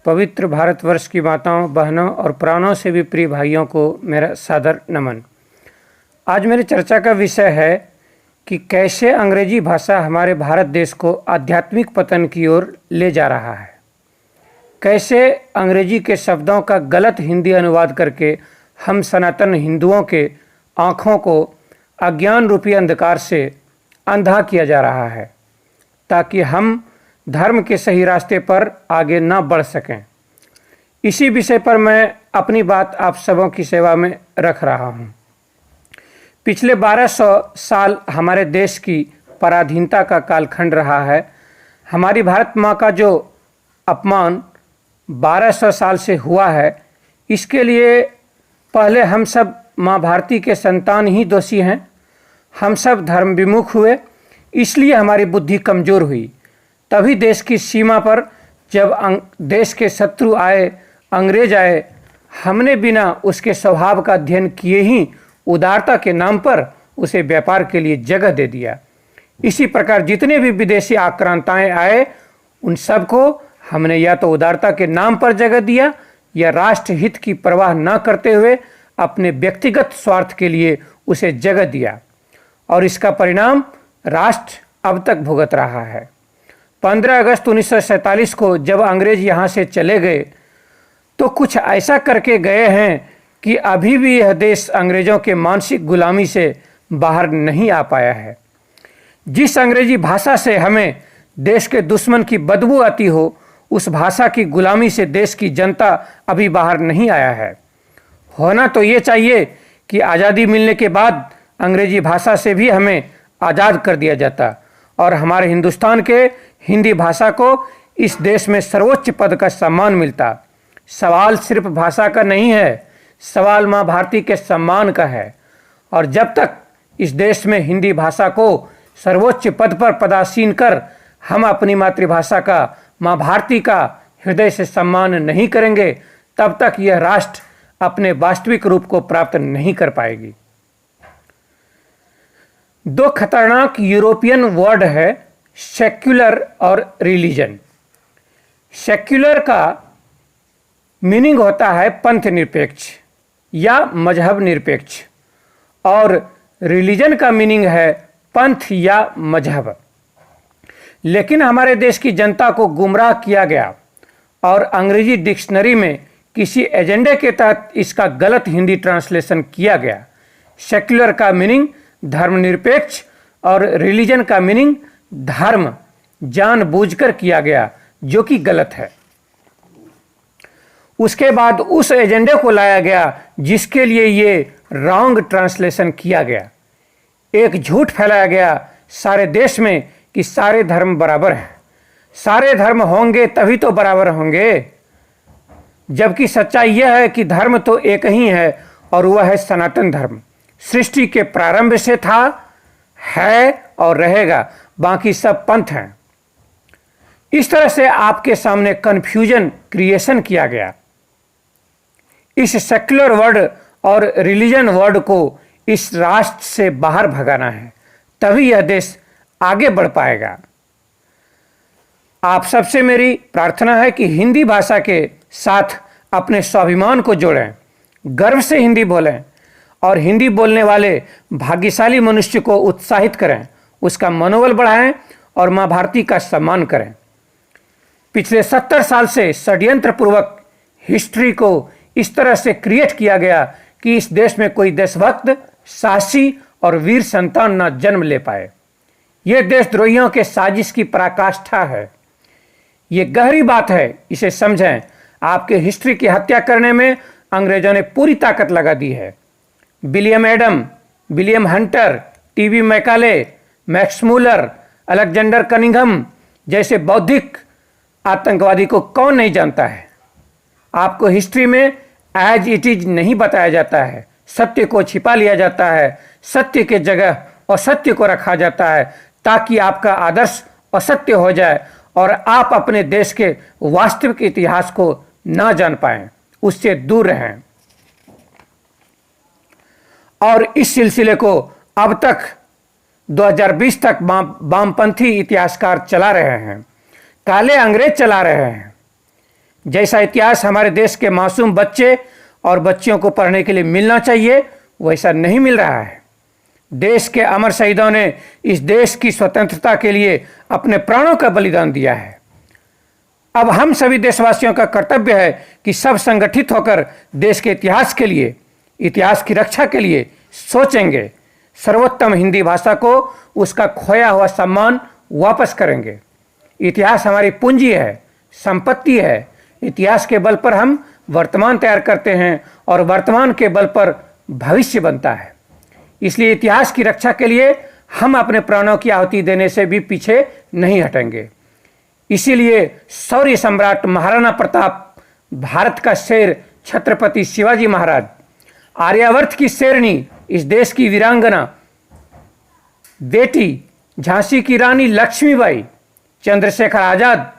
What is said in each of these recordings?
पवित्र भारतवर्ष की माताओं, बहनों और प्राणों से भी प्रिय भाइयों को मेरा सादर नमन। आज मेरी चर्चा का विषय है कि कैसे अंग्रेजी भाषा हमारे भारत देश को आध्यात्मिक पतन की ओर ले जा रहा है। कैसे अंग्रेजी के शब्दों का गलत हिंदी अनुवाद करके हम सनातन हिंदुओं के आँखों को अज्ञान रूपी अंधकार से अंधा किया जा रहा है, ताकि हम धर्म के सही रास्ते पर आगे न बढ़ सकें। इसी विषय पर मैं अपनी बात आप सबों की सेवा में रख रहा हूँ। पिछले 1200 साल हमारे देश की पराधीनता का कालखंड रहा है। हमारी भारत माँ का जो अपमान 1200 साल से हुआ है, इसके लिए पहले हम सब माँ भारती के संतान ही दोषी हैं। हम सब धर्म विमुख हुए, इसलिए हमारी बुद्धि कमज़ोर हुई। तभी देश की सीमा पर जब देश के शत्रु आए, अंग्रेज आए, हमने बिना उसके स्वभाव का अध्ययन किए ही उदारता के नाम पर उसे व्यापार के लिए जगह दे दिया। इसी प्रकार जितने भी विदेशी आक्रांताएं आए, उन सबको हमने या तो उदारता के नाम पर जगह दिया या राष्ट्र हित की परवाह न करते हुए अपने व्यक्तिगत स्वार्थ के लिए उसे जगह दिया, और इसका परिणाम राष्ट्र अब तक भुगत रहा है। 15 अगस्त 1947 को जब अंग्रेज यहाँ से चले गए तो कुछ ऐसा करके गए हैं कि अभी भी यह देश अंग्रेज़ों के मानसिक गुलामी से बाहर नहीं आ पाया है। जिस अंग्रेजी भाषा से हमें देश के दुश्मन की बदबू आती हो, उस भाषा की गुलामी से देश की जनता अभी बाहर नहीं आया है। होना तो ये चाहिए कि आज़ादी मिलने के बाद अंग्रेजी भाषा से भी हमें आज़ाद कर दिया जाता और हमारे हिंदुस्तान के हिंदी भाषा को इस देश में सर्वोच्च पद का सम्मान मिलता। सवाल सिर्फ भाषा का नहीं है, सवाल माँ भारती के सम्मान का है। और जब तक इस देश में हिंदी भाषा को सर्वोच्च पद पर पदासीन कर हम अपनी मातृभाषा का, माँ भारती का हृदय से सम्मान नहीं करेंगे, तब तक यह राष्ट्र अपने वास्तविक रूप को प्राप्त नहीं कर पाएगी। दो खतरनाक यूरोपियन वर्ड है, सेक्युलर और रिलीजन। सेक्युलर का मीनिंग होता है पंथ निरपेक्ष या मजहब निरपेक्ष, और रिलीजन का मीनिंग है पंथ या मजहब। लेकिन हमारे देश की जनता को गुमराह किया गया और अंग्रेजी डिक्शनरी में किसी एजेंडे के तहत इसका गलत हिंदी ट्रांसलेशन किया गया। सेक्युलर का मीनिंग धर्मनिरपेक्ष और रिलीजन का मीनिंग धर्म जानबूझकर किया गया, जो कि गलत है। उसके बाद उस एजेंडे को लाया गया जिसके लिए ये रॉन्ग ट्रांसलेशन किया गया। एक झूठ फैलाया गया सारे देश में कि सारे धर्म बराबर हैं, सारे धर्म होंगे तभी तो बराबर होंगे, जबकि सच्चाई यह है कि धर्म तो एक ही है और वह है सनातन धर्म। सृष्टि के प्रारंभ से था, है और रहेगा, बाकी सब पंथ हैं। इस तरह से आपके सामने कन्फ्यूजन क्रिएशन किया गया। इस सेक्युलर वर्ड और रिलीजन वर्ड को इस राष्ट्र से बाहर भगाना है, तभी यह देश आगे बढ़ पाएगा। आप सबसे मेरी प्रार्थना है कि हिंदी भाषा के साथ अपने स्वाभिमान को जोड़ें, गर्व से हिंदी बोलें और हिंदी बोलने वाले भाग्यशाली मनुष्य को उत्साहित करें, उसका मनोबल बढ़ाएं और माँ भारती का सम्मान करें। पिछले 70 साल से षड्यंत्र पूर्वक हिस्ट्री को इस तरह से क्रिएट किया गया कि इस देश में कोई देशभक्त, साहसी और वीर संतान न जन्म ले पाए। यह देशद्रोहियों के साजिश की पराकाष्ठा है। ये गहरी बात है, इसे समझें। आपके हिस्ट्री की हत्या करने में अंग्रेजों ने पूरी ताकत लगा दी है। William Adam, William Hunter, TB Macaulay, Max Muller, Alexander Cunningham जैसे बौद्धिक आतंकवादी को कौन नहीं जानता है। आपको हिस्ट्री में एज इट इज नहीं बताया जाता है, सत्य को छिपा लिया जाता है, सत्य के जगह असत्य को रखा जाता है, ताकि आपका आदर्श असत्य हो जाए और आप अपने देश के वास्तविक इतिहास को ना जान पाएं, उससे दूर रहें। और इस सिलसिले को अब तक 2020 तक वामपंथी इतिहासकार चला रहे हैं, काले अंग्रेज चला रहे हैं। जैसा इतिहास हमारे देश के मासूम बच्चे और बच्चियों को पढ़ने के लिए मिलना चाहिए, वैसा नहीं मिल रहा है। देश के अमर शहीदों ने इस देश की स्वतंत्रता के लिए अपने प्राणों का बलिदान दिया है। अब हम सभी देशवासियों का कर्तव्य है कि सब संगठित होकर देश के इतिहास के लिए, इतिहास की रक्षा के लिए सोचेंगे। सर्वोत्तम हिंदी भाषा को उसका खोया हुआ सम्मान वापस करेंगे। इतिहास हमारी पूंजी है, संपत्ति है। इतिहास के बल पर हम वर्तमान तैयार करते हैं और वर्तमान के बल पर भविष्य बनता है। इसलिए इतिहास की रक्षा के लिए हम अपने प्राणों की आहुति देने से भी पीछे नहीं हटेंगे। इसीलिए शौर्य सम्राट महाराणा प्रताप, भारत का शेर छत्रपति शिवाजी महाराज, आर्यावर्त की शेरनी, इस देश की वीरांगना बेटी झांसी की रानी लक्ष्मीबाई, चंद्रशेखर आजाद,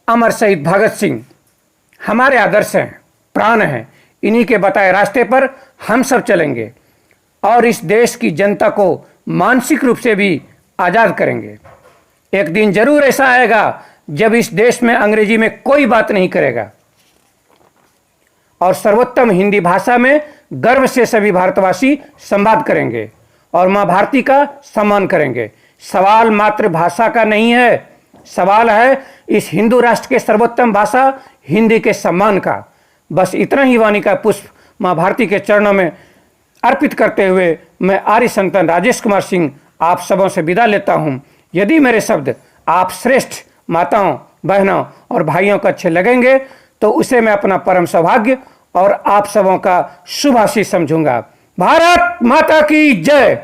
अमर शहीद भगत सिंह हमारे आदर्श हैं, प्राण हैं। इन्हीं के बताए रास्ते पर हम सब चलेंगे और इस देश की जनता को मानसिक रूप से भी आज़ाद करेंगे। एक दिन जरूर ऐसा आएगा जब इस देश में अंग्रेजी में कोई बात नहीं करेगा और सर्वोत्तम हिंदी भाषा में गर्व से सभी भारतवासी संवाद करेंगे और मां भारती का सम्मान करेंगे। सवाल मात्र भाषा का नहीं है, सवाल है इस हिंदू राष्ट्र के सर्वोत्तम भाषा हिंदी के सम्मान का। बस इतना ही वाणी का पुष्प मां भारती के चरणों में अर्पित करते हुए मैं आर्य संतन राजेश कुमार सिंह आप सबों से विदा लेता हूं। यदि मेरे शब्द आप श्रेष्ठ माताओं, बहनों और भाइयों को अच्छे लगेंगे तो उसे मैं अपना परम सौभाग्य और आप सबों का शुभ आशीष समझूंगा। भारत माता की जय।